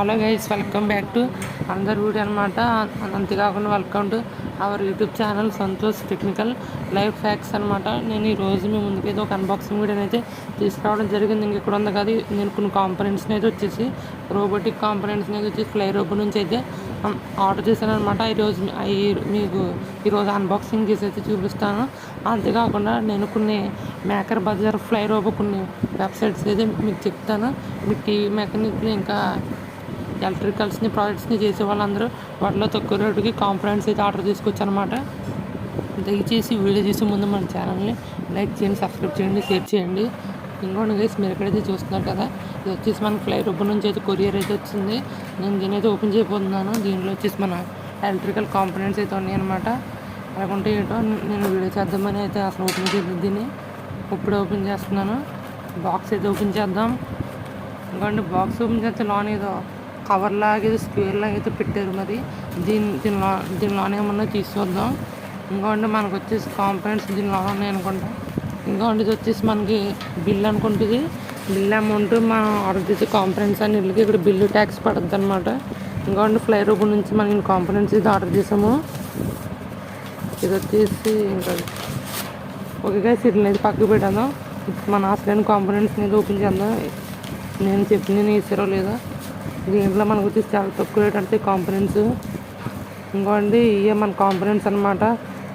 Hello guys, welcome back to another video అనమాట. అంతేకాకుండా welcome to our YouTube channel Santosh technical live facts అనమాట. నేను ఈరోజు మీ ముందుకైతే ఒక అన్బాక్సింగ్ వీడియోని అయితే తీసుకురావడం జరిగింది. ఇంక ఇక్కడ ఉంది కదా, నేను కొన్ని కాంపోనెంట్స్ని అయితే వచ్చేసి రోబోటిక్ కాంపోనెంట్స్ని అయితే వచ్చేసి ఫ్లై రోబో నుంచి అయితే ఆర్డర్ చేశాను అనమాట. మీకు ఈరోజు అన్బాక్సింగ్ చేసి అయితే చూపిస్తాను. అంతేకాకుండా నేను కొన్ని మేకర్ బజార్ ఫ్లై రోబో కొన్ని వెబ్సైట్స్ అయితే మీకు చెప్తాను. మీకు టీవీ మెకానిక్లు ఇంకా ఎలక్ట్రికల్స్ని ప్రాజెక్ట్స్ని చేసే వాళ్ళందరూ వాటిలో తక్కువ రేటుకి కాంపోనెంట్స్ అయితే ఆర్డర్ చేసుకోవచ్చు అనమాట. దయచేసి వీడియో చేసే ముందు మన ఛానల్ని లైక్ చేయండి, సబ్స్క్రైబ్ చేయండి, షేర్ చేయండి. ఇంకోటి గైస్, మీరు ఎక్కడైతే చూస్తున్నారు కదా, ఇది వచ్చేసి మన ఫ్లై రోబో నుంచి అయితే కొరియర్ అయితే వచ్చింది. నేను దీని అయితే ఓపెన్ చేయబోతున్నాను. దీంట్లో వచ్చేసి మన ఎలక్ట్రికల్ కాంపోనెంట్స్ అయితే ఉన్నాయి అనమాట. అలాగుంటే ఏంటో నేను వీడియో చేద్దామని అయితే అసలు ఓపెన్ చేద్దాం. దీన్ని ఇప్పుడు ఓపెన్ చేస్తున్నాను. బాక్స్ అయితే ఓపెన్ చేద్దాం. ఇంకోండి, బాక్స్ ఓపెన్ చేస్తే లోన్ ఏదో కవర్ లాగా ఏదో స్క్వేర్ లాగా అయితే పెట్టారు. మరి దీనిలోనే ఏమన్నా చూద్దాం. ఇంకోండి, మనకు వచ్చేసి కాంపోనెంట్స్ దీనిలో ఉన్నాయి అనుకుంటా. ఇంకోండి, ఇది వచ్చేసి మనకి బిల్ అనుకుంటుంది. బిల్ అమౌంట్ మనం ఆర్డర్ చేసే కాంపోనెంట్స్ అన్నిటికి ఇక్కడ బిల్లు ట్యాక్స్ పడుతుంది అనమాట. ఇంకోండి, ఫ్లై రోబో నుంచి మనం కాంపోనెంట్స్ ఇది ఆర్డర్ చేసాము. ఇది వచ్చేసి ఇంకా ఓకే గైస్, వీటిని అయితే పక్కకు పెట్టాను. మన అసలైన కాంపోనెంట్స్ని అయితే ఓపెన్ చేద్దాం. నేను చెప్పిన వేసారో లేదా. దీంట్లో మనకు వచ్చేసి చాలా తక్కువ రేట్ అంటే కాంపోనెంట్స్. ఇంకోండి, ఇవే మన కాంపోనెంట్స్ అనమాట.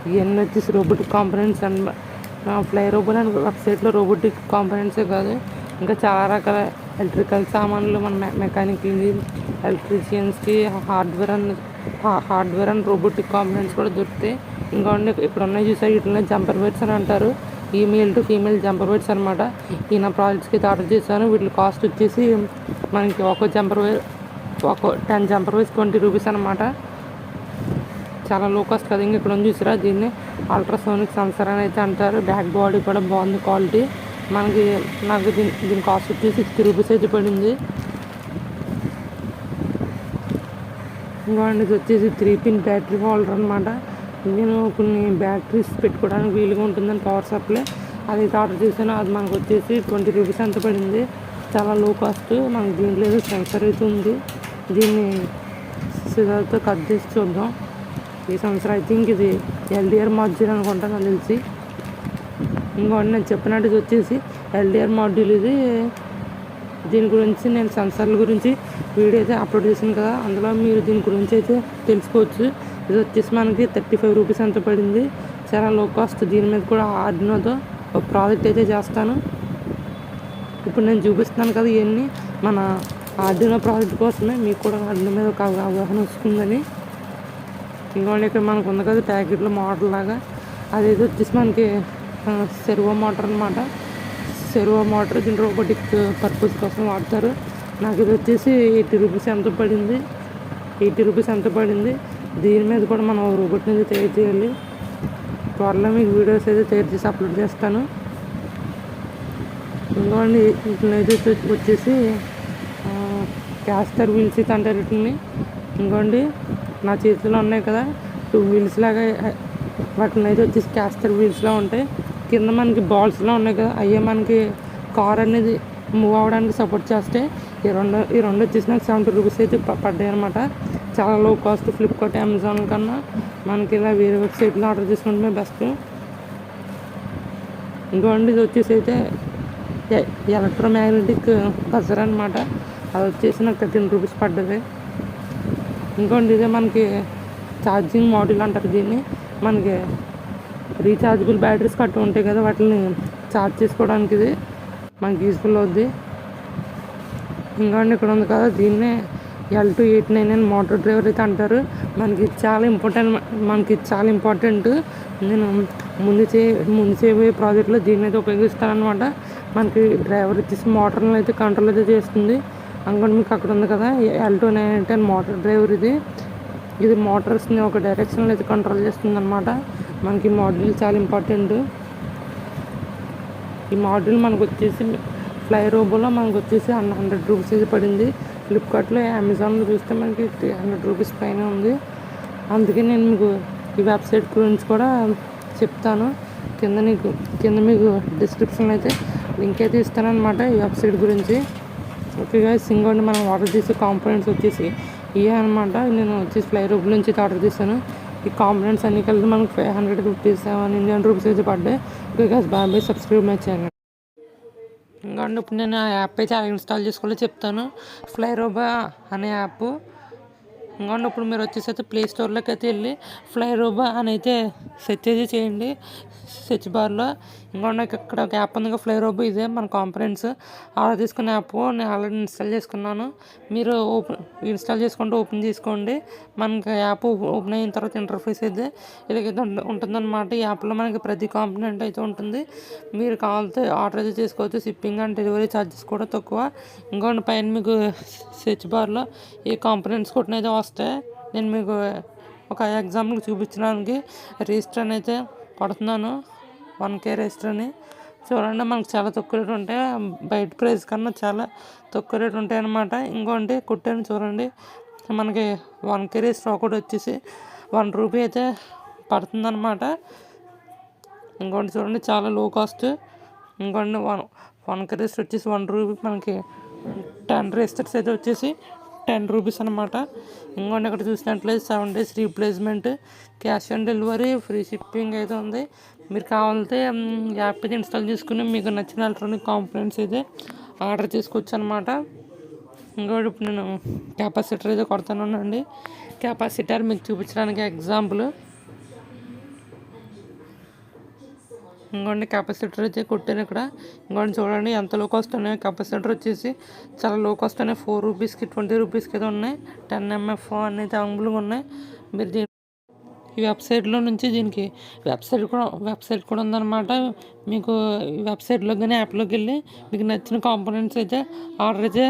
ఇవన్నీ వచ్చేసి రోబోటిక్ కాంపోనెంట్స్ అనమాట. ఫ్లై రోబో అని వెబ్సైట్లో రోబోటిక్ కాంపోనెంట్సే కాదు, ఇంకా చాలా రకాల ఎలక్ట్రికల్ సామాన్లు మన మెకానిక్కి, ఎలక్ట్రీషియన్స్కి హార్డ్వేర్ అండ్ రోబోటిక్ కాంపోనెంట్స్ కూడా దొరుకుతాయి. ఇంకోండి, ఇక్కడ ఉన్నాయి చూసారు, వీటిలో జంపర్ వైర్స్ అని అంటారు. Email to female jumper wires అనమాట. ఈ నా ప్రాజెక్ట్స్కి అయితే ఆర్డర్ చేశాను. వీటి కాస్ట్ వచ్చేసి మనకి ఒక 10 జంపర్ వైర్స్ 20 రూపీస్ అనమాట. చాలా లో కాస్ట్ కదా. ఇంక ఇక్కడ చూసారా, దీన్ని అల్ట్రాసోనిక్ సెన్సర్ అని అయితే అంటారు. బ్యాక్ బాడీ కూడా బాగుంది క్వాలిటీ. నాకు దీని కాస్ట్ వచ్చి 60 రూపీస్ అయితే పడింది. ఇంకోండి, ఇది వచ్చేసి 3 పిన్ బ్యాటరీ హోల్డర్ అనమాట. నేను కొన్ని బ్యాటరీస్ పెట్టుకోవడానికి వీలుగా ఉంటుందని పవర్ సప్లై అదైతే ఆర్డర్ చేశాను. అది మనకు వచ్చేసి 20 రూపీస్ అంత పడింది. చాలా లో కాస్ట్. మనకు దీంట్లో ఏదో సెన్సర్ అయితే ఉంది. దీన్ని సిజర్తో కట్ చేసి చూద్దాం. ఈ సెన్సర్ ఐ థింక్ ఇది ఎల్డిఆర్ మాడ్యూల్ అనుకుంటా నాకు తెలిసి. ఇంకోటి నేను చెప్పినట్టు ఇది వచ్చేసి ఎల్డిఆర్ మాడ్యూల్. ఇది దీని గురించి నేను సెన్సర్ల గురించి వీడియో అయితే అప్లోడ్ చేశాను కదా, అందులో మీరు దీని గురించి అయితే తెలుసుకోవచ్చు. ఇది వచ్చేసి మనకి 35 రూపీస్ అంత పడింది. చాలా లో కాస్ట్. దీని మీద కూడా ఆర్డినోతో ఒక ప్రాజెక్ట్ అయితే చేస్తాను. ఇప్పుడు నేను చూపిస్తున్నాను కదా, ఇవన్నీ మన ఆర్డినో ప్రాజెక్ట్ కోసమే. మీకు కూడా ఆర్డినో మీద ఒక అవగాహన వస్తుందని. ఇంకోటి ఇక్కడ మనకు ఉంది కదా ప్యాకెట్లో మోటార్ లాగా, అదేదో వచ్చేసి మనకి సెర్వో మోటార్ అనమాట. సెర్వో మోటార్ దీని రోబోటిక్ పర్పస్ కోసం వాడతారు. నాకు ఇది వచ్చేసి 80 రూపీస్ ఎంత పడింది. 80 రూపీస్ ఎంత పడింది. దీని మీద కూడా మనం రోబోట్ నుంచి తయారు చేయాలి. త్వరలో మీకు వీడియోస్ అయితే తయారు చేసి అప్లోడ్ చేస్తాను. ఇంకోండి, వీటినైతే వచ్చేసి క్యాస్టర్ వీల్స్ అయితే అంటారు వీటిని. ఇంకోండి, నా చేతిలో ఉన్నాయి కదా 2 వీల్స్ లాగా, వాటిని అయితే వచ్చేసి క్యాస్టర్ వీల్స్లా ఉంటాయి. కింద మనకి బాల్స్లో ఉన్నాయి కదా, అయ్యే మనకి కార్ అనేది మూవ్ అవ్వడానికి సపోర్ట్ చేస్తే ఈ రెండు వచ్చేసి నాకు 70 రూపీస్ అయితే పడ్డాయి అనమాట. చాలా లో కాస్ట్. ఫ్లిప్కార్ట్, అమెజాన్ కన్నా మనకి ఇలా వేరే వెబ్సైట్లో ఆర్డర్ చేసుకుంటే బెస్ట్. ఇంకోండి, ఇది వచ్చేసి అయితే ఎలక్ట్రోమ్యాగ్నెటిక్ బజర్ అనమాట. అది వచ్చేసి నాకు 13 రూపీస్ పడ్డది. ఇంకోండి, ఇదే మనకి ఛార్జింగ్ మాడ్యూల్ అంటారు దీన్ని. మనకి రీఛార్జబుల్ బ్యాటరీస్ కట్టు ఉంటాయి కదా, వాటిని ఛార్జ్ చేసుకోవడానికి ఇది మనకి యూజ్ఫుల్ అవుద్ది. ఇంకోండి, ఇక్కడ ఉంది కదా, దీన్నే L2899 మోటార్ డ్రైవర్ అయితే అంటారు. మనకి చాలా ఇంపార్టెంట్. నేను ముందు చేయబోయే ప్రాజెక్ట్లో దీన్ని అయితే ఉపయోగిస్తానమాట. మనకి డ్రైవర్ వచ్చేసి మోటార్ని అయితే కంట్రోల్ అయితే చేస్తుంది. అనుకోండి, మీకు అక్కడ ఉంది కదా L2999 మోటార్ డ్రైవర్. ఇది మోటార్స్ని ఒక డైరెక్షన్లో అయితే కంట్రోల్ చేస్తుంది అనమాట. మనకి ఈ మాడ్యూల్ చాలా ఇంపార్టెంట్. ఈ మాడ్యూల్ మనకు వచ్చేసి ఫ్లై రోబోలో మనకు వచ్చేసి 100 రూపీస్ అయితే పడింది. ఫ్లిప్కార్ట్లో, అమెజాన్లో చూస్తే మనకి 300 రూపీస్ పైన ఉంది. అందుకే నేను మీకు ఈ వెబ్సైట్ గురించి కూడా చెప్తాను. కింద మీకు డిస్క్రిప్షన్లో అయితే లింక్ అయితే ఇస్తానన్నమాట ఈ వెబ్సైట్ గురించి. ఓకే గైస్, ఇంకోండి మనం ఆర్డర్ చేసే కాంపోనెంట్స్ వచ్చేసి ఇవే అనమాట. నేను వచ్చేసి ఫ్లై రూబ్ నుంచి ఆర్డర్ చేశాను. ఈ కాంపోనెంట్స్ అన్ని కలిపి మనకు 500 రూపీస్, 7 ఇండియన్ రూపీస్ అయితే పడ్డాయి. Okay guys, bye, subscribe my channel. ఇంకోండి ఇప్పుడు నేను ఆ యాప్ అయితే ఎలా ఇన్స్టాల్ చేసుకోవాలో చెప్తాను. ఫ్లై రోబా అనే యాప్. ఇంకోండి ఇప్పుడు మీరు వచ్చేసి అయితే ప్లే స్టోర్లోకి అయితే వెళ్ళి ఫ్లై రోబా అని అయితే సెర్చ్ అయితే చేయండి సెర్చ్ బార్లో. ఇంకోండి ఇక్కడ ఒక యాప్ ఉంది, ఫ్లై రోబా. ఇదే మన కాంపోనెంట్స్ ఆర్డర్ తీసుకున్న యాప్. నేను ఆల్రెడీ ఇన్స్టాల్ చేసుకున్నాను. మీరు ఇన్స్టాల్ చేసుకుంటే ఓపెన్ చేసుకోండి. మనకి యాప్ ఓపెన్ అయిన తర్వాత ఇంటర్ఫేస్ అయితే ఇలాగైతే ఉంటుందన్నమాట. ఈ యాప్లో మనకి ప్రతి కాంపోనెంట్ అయితే ఉంటుంది. మీరు కావాలంటే ఆర్డర్ అయితే చేసుకోవచ్చు. షిప్పింగ్ అండ్ డెలివరీ ఛార్జెస్ కూడా తక్కువ. ఇంకోటి పైన మీకు సెర్చ్ బార్లో ఈ కాంపోనెంట్స్ కొట్టిన అయితే వస్తాయి. నేను మీకు ఒక ఎగ్జాంపుల్ చూపించడానికి రిజిస్టర్ అని అయితే కొడుతున్నాను. 1K రిజిస్టర్ అని. చూడండి, మనకు చాలా తక్కువ రేటు ఉంటాయి. బయట ప్రైస్ కన్నా చాలా తక్కువ రేటు ఉంటాయి అన్నమాట. ఇంకోటి కుట్టాను చూడండి, మనకి 1K రిజిస్టర్ ఒకటి వచ్చేసి 1 రూపీ అయితే పడుతుంది అనమాట. ఇంకోటి చూడండి, చాలా లో కాస్ట్. ఇంకోటి 1K రిజిస్టర్ వచ్చేసి 1 రూపీ. మనకి 10 రిజిస్టర్స్ అయితే వచ్చేసి 10 రూపీస్ అనమాట. ఇంకోటి ఇక్కడ చూసినట్లయితే 7 days replacement, cash on delivery, free shipping అయితే ఉంది. మీరు కావాలంటే యాప్ అయితే ఇన్స్టాల్ చేసుకుని మీకు నచ్చిన ఎలక్ట్రానిక్ కాంపోనెంట్స్ అయితే ఆర్డర్ చేసుకోవచ్చు అనమాట. ఇంకోటి ఇప్పుడు నేను కెపాసిటర్ అయితే కొడతానండి. కెపాసిటర్ మీకు చూపించడానికి ఎగ్జాంపుల్. ఇంకోండి కెపాసిటర్ అయితే కొట్టాను ఇక్కడ. ఇంకోటి చూడండి ఎంత లో కాస్ట్ ఉన్నాయి. కెపాసిటర్ వచ్చేసి చాలా లో కాస్ట్ ఉన్నాయి. 4 రూపీస్కి 20 రూపీస్కి అయితే ఉన్నాయి. 10 MF అన్నీ అవైలబుల్గా ఉన్నాయి. మీరు ఈ వెబ్సైట్లో నుంచి దీనికి వెబ్సైట్ కూడా ఉందన్నమాట. మీకు ఈ వెబ్సైట్లో కానీ యాప్లోకి వెళ్ళి మీకు నచ్చిన కాంపోనెంట్స్ అయితే ఆర్డర్ అయితే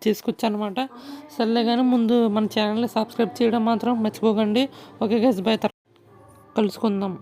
చేసుకోవచ్చు అనమాట. సర్లే కానీ ముందు మన ఛానల్ని సబ్స్క్రైబ్ చేయడం మాత్రం మర్చిపోకండి. ఓకే గైస్, బై, కలుసుకుందాం.